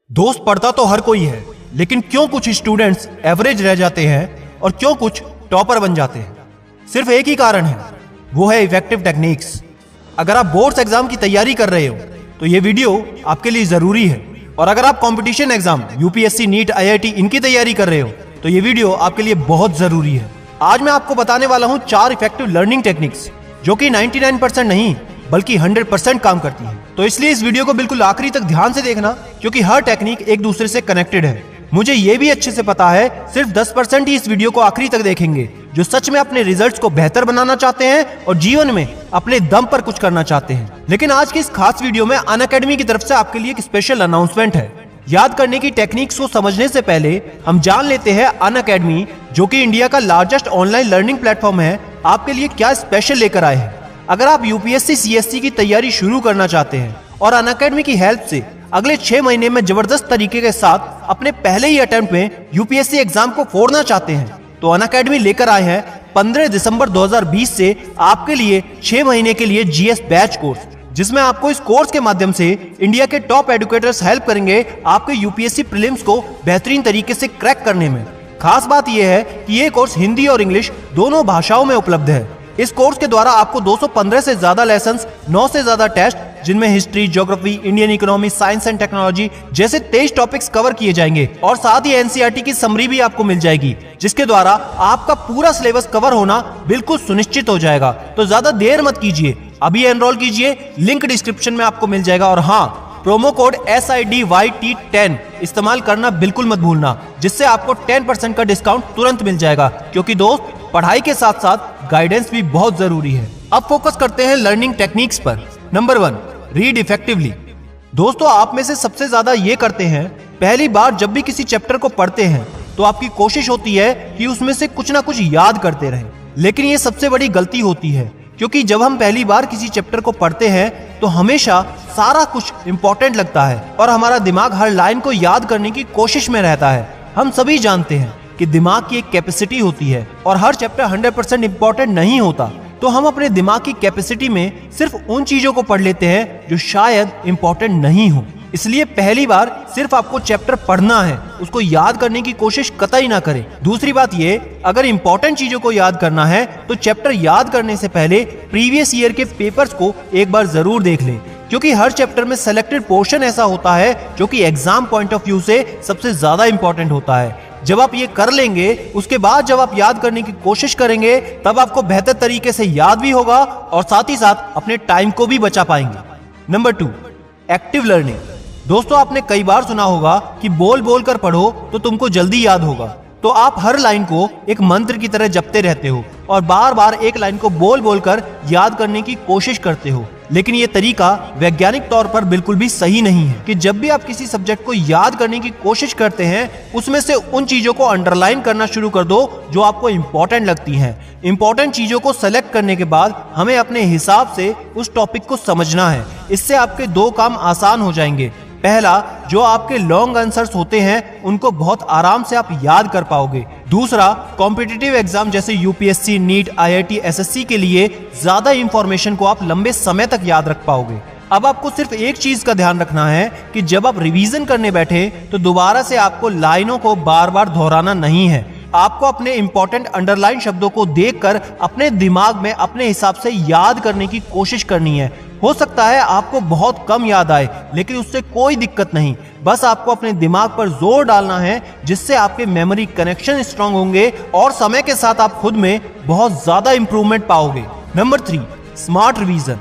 दोस्त पढ़ता तो हर कोई है, लेकिन क्यों कुछ स्टूडेंट्स एवरेज रह जाते हैं और क्यों कुछ टॉपर बन जाते हैं? सिर्फ एक ही कारण है, वो है इफेक्टिव टेक्निक्स। अगर आप बोर्ड्स एग्जाम की तैयारी कर रहे हो तो ये वीडियो आपके लिए जरूरी है, और अगर आप competition exam UPSC, NEET, IIT इनकी तैयारी कर रहे हो तो ये वीडियो आपके लिए बहुत जरूरी है। आज मैं आपको बताने वाला हूँ 4 इफेक्टिव लर्निंग टेक्निक्स जो कि 99% नहीं बल्कि 100% काम करती है। तो इसलिए इस वीडियो को बिल्कुल आखिरी तक ध्यान से देखना, क्योंकि हर टेक्निक एक दूसरे से कनेक्टेड है। मुझे ये भी अच्छे से पता है सिर्फ 10% ही इस वीडियो को आखिरी तक देखेंगे जो सच में अपने रिजल्ट्स को बेहतर बनाना चाहते हैं और जीवन में अपने दम पर कुछ करना चाहते हैं। लेकिन आज की इस खास वीडियो में अनअकैडमी की तरफ से आपके लिए एक स्पेशल अनाउंसमेंट है। याद करने की टेक्निक्स को समझने से पहले हम जान लेते हैं अनअकैडमी, जो कि इंडिया का लार्जेस्ट ऑनलाइन लर्निंग प्लेटफॉर्म है, आपके लिए क्या स्पेशल लेकर आए हैं। अगर आप यूपीएससी, सीएससी की तैयारी शुरू करना चाहते हैं और अनअकैडमी की हेल्प से अगले 6 महीने में जबरदस्त तरीके के साथ अपने पहले ही अटेम्प्ट में यूपीएससी एग्जाम को फोड़ना चाहते हैं, तो अनअकैडमी लेकर आए हैं 15 दिसंबर 2020 से आपके लिए 6 महीने के लिए जीएस बैच कोर्स, जिसमें आपको इस कोर्स के माध्यम से इंडिया के टॉप एडुकेटर्स हेल्प करेंगे आपके यूपीएससी प्रीलिम्स को बेहतरीन तरीके से क्रैक करने में। खास बात यह है कि ये कोर्स हिंदी और इंग्लिश दोनों भाषाओं में उपलब्ध है। इस कोर्स के द्वारा आपको 215 से ज्यादा लेसन्स, 9 से ज्यादा टेस्ट, जिनमें history, geography, Indian economy, science and technology जैसे 23 टॉपिक्स कवर किए जाएंगे, और साथ ही एनसीईआरटी की समरी भी आपको मिल जाएगी, जिसके द्वारा आपका पूरा सिलेबस कवर होना बिल्कुल सुनिश्चित हो जाएगा। तो ज्यादा देर मत कीजिए, अभी एनरोल कीजिए, लिंक डिस्क्रिप्शन में आपको मिल जाएगा। और हाँ, प्रोमो कोड SIDYT10 इस्तेमाल करना बिल्कुल मत भूलना, जिससे आपको 10% का डिस्काउंट तुरंत मिल जाएगा, क्योंकि दोस्त पढ़ाई के साथ साथ गाइडेंस भी बहुत जरूरी है। अब फोकस करते हैं लर्निंग टेक्निक्स पर। Number 1, read effectively. दोस्तों, आप में से सबसे ज्यादा ये करते हैं, पहली बार जब भी किसी चैप्टर को पढ़ते हैं तो आपकी कोशिश होती है कि उसमें से कुछ ना कुछ याद करते रहें, लेकिन ये सबसे बड़ी गलती होती है, क्योंकि जब हम पहली बार किसी चैप्टर को पढ़ते हैं तो हमेशा सारा कुछ इंपॉर्टेंट लगता है और हमारा दिमाग हर लाइन को याद करने की कोशिश में रहता है। हम सभी जानते हैं कि दिमाग की एक कैपेसिटी होती है और हर चैप्टर 100% इंपॉर्टेंट नहीं होता, तो हम अपने दिमाग की कैपेसिटी में सिर्फ उन चीजों को पढ़ लेते हैं जो शायद इंपॉर्टेंट नहीं हो। इसलिए पहली बार सिर्फ आपको चैप्टर पढ़ना है, उसको याद करने की कोशिश कतई ना करें। दूसरी बात ये, अगर इंपॉर्टेंट चीजों को याद करना है तो चैप्टर याद करने से पहले प्रीवियस ईयर के पेपर्स को एक बार जरूर देख लें, क्योंकि हर चैप्टर में सेलेक्टेड पोर्शन ऐसा होता है जो कि एग्जाम पॉइंट ऑफ व्यू से सबसे ज्यादा इंपॉर्टेंट होता है। जब आप ये कर लेंगे, उसके बाद जब आप याद करने की कोशिश करेंगे, तब आपको बेहतर तरीके से याद भी होगा और साथ ही साथ अपने टाइम को भी बचा पाएंगे। Number 2, active learning. दोस्तों, आपने कई बार सुना होगा कि बोल बोल कर पढ़ो तो तुमको जल्दी याद होगा। तो आप हर लाइन को एक मंत्र की तरह जपते रहते हो और बार बार एक लाइन को बोल बोल कर याद करने की कोशिश करते हो, लेकिन ये तरीका वैज्ञानिक तौर पर बिल्कुल भी सही नहीं है। कि जब भी आप किसी सब्जेक्ट को याद करने की कोशिश करते हैं, उसमें से उन चीजों को अंडरलाइन करना शुरू कर दो जो आपको इंपॉर्टेंट लगती हैं। इंपॉर्टेंट चीजों को सेलेक्ट करने के बाद हमें अपने हिसाब से उस टॉपिक को समझना है। इससे आपके 2 काम आसान हो जाएंगे। पहला, जो आपके लॉन्ग आंसर्स होते हैं उनको बहुत आराम से आप याद कर पाओगे। दूसरा, कॉम्पिटिटिव एग्जाम जैसे यूपीएससी, नीट, आईआईटी, एसएससी के लिए ज्यादा इंफॉर्मेशन को आप लंबे समय तक याद रख पाओगे। अब आपको सिर्फ एक चीज का ध्यान रखना है कि जब आप रिवीजन करने बैठे तो दोबारा से आपको लाइनों को बार बार दोहराना नहीं है। आपको अपने इंपॉर्टेंट अंडरलाइन शब्दों को देखकर अपने दिमाग में अपने हिसाब से याद करने की कोशिश करनी है। हो सकता है आपको बहुत कम याद आए, लेकिन उससे कोई दिक्कत नहीं, बस आपको अपने दिमाग पर जोर डालना है, जिससे आपके मेमोरी कनेक्शन स्ट्रांग होंगे और समय के साथ आप खुद में बहुत ज्यादा इंप्रूवमेंट पाओगे। Number 3, smart revision.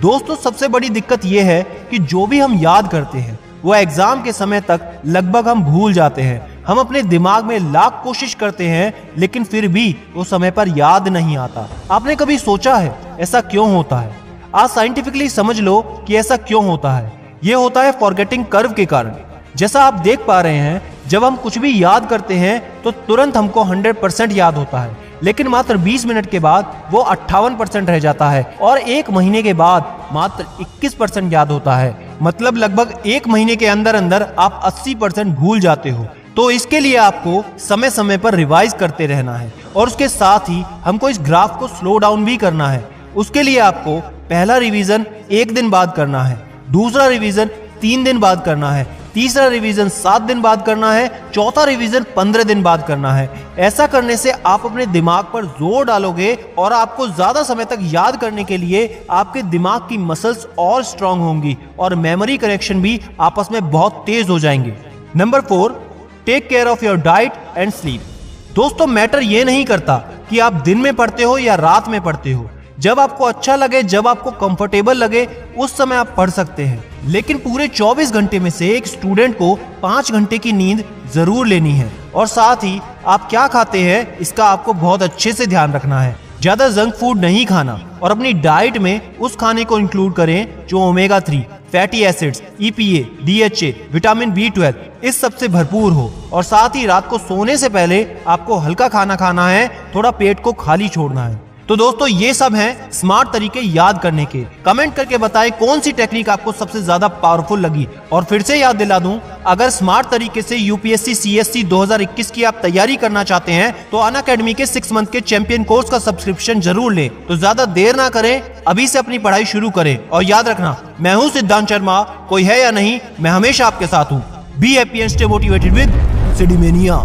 दोस्तों, सबसे बड़ी दिक्कत यह है कि जो भी हम याद करते हैं वो एग्जाम के समय तक लगभग हम भूल जाते हैं। हम अपने दिमाग में लाख कोशिश करते हैं, लेकिन फिर भी वो समय पर याद नहीं आता। आपने कभी सोचा है ऐसा क्यों होता है? आज साइंटिफिकली समझ लो कि ऐसा क्यों होता है। ये होता है फॉरगेटिंग कर्व के कारण। जैसा आप देख पा रहे हैं, जब हम कुछ भी याद करते हैं तो तुरंत हमको 100% याद होता है, लेकिन मात्र 20 मिनट के बाद वो 58% रह जाता है और 1 महीने के बाद मात्र 21% याद होता है। मतलब लगभग 1 महीने के अंदर अंदर आप 80% भूल जाते हो। तो इसके लिए आपको समय समय पर रिवाइज करते रहना है, और उसके साथ ही हमको इस ग्राफ को स्लो डाउन भी करना है। उसके लिए आपको पहला रिवीजन 1 दिन बाद करना है, दूसरा रिवीजन 3 दिन बाद करना है, तीसरा रिवीजन 7 दिन बाद करना है, चौथा रिवीजन 15 दिन बाद करना है। ऐसा करने से आप अपने दिमाग पर जोर डालोगे और आपको ज्यादा समय तक याद करने के लिए आपके दिमाग की मसल्स और स्ट्रांग होंगी और मेमोरी कनेक्शन भी आपस में बहुत तेज हो जाएंगे। Number 4, take care of your diet and sleep. दोस्तों, मैटर ये नहीं करता कि आप दिन में पढ़ते हो या रात में पढ़ते हो। जब आपको अच्छा लगे, जब आपको कंफर्टेबल लगे, उस समय आप पढ़ सकते हैं। लेकिन पूरे 24 घंटे में से एक स्टूडेंट को 5 घंटे की नींद जरूर लेनी है। और साथ ही आप क्या खाते हैं इसका आपको बहुत अच्छे से ध्यान रखना है। ज्यादा जंक फूड नहीं खाना और अपनी डाइट में उस खाने को इंक्लूड करें जो omega 3, fatty acids, EPA, DHA, vitamin B12 इस सब से भरपूर हो। और साथ ही रात को सोने से पहले आपको हल्का खाना खाना है, थोड़ा पेट को खाली छोड़ना है। तो दोस्तों, ये सब हैं स्मार्ट तरीके याद करने के। कमेंट करके बताएं कौन सी टेक्निक आपको सबसे ज्यादा पावरफुल लगी। और फिर से याद दिला दूं, अगर स्मार्ट तरीके से UPSC CSC 2021 की आप तैयारी करना चाहते हैं तो अनअकैडमी के 6 मंथ के चैंपियन कोर्स का सब्सक्रिप्शन जरूर लें। तो ज्यादा देर ना करें, अभी से अपनी पढ़ाई शुरू करें। और याद रखना, मैं हूं सिद्धांत शर्मा, कोई है या नहीं, मैं हमेशा आपके साथ हूं। Be happy and stay motivated with सिडीमेनिया।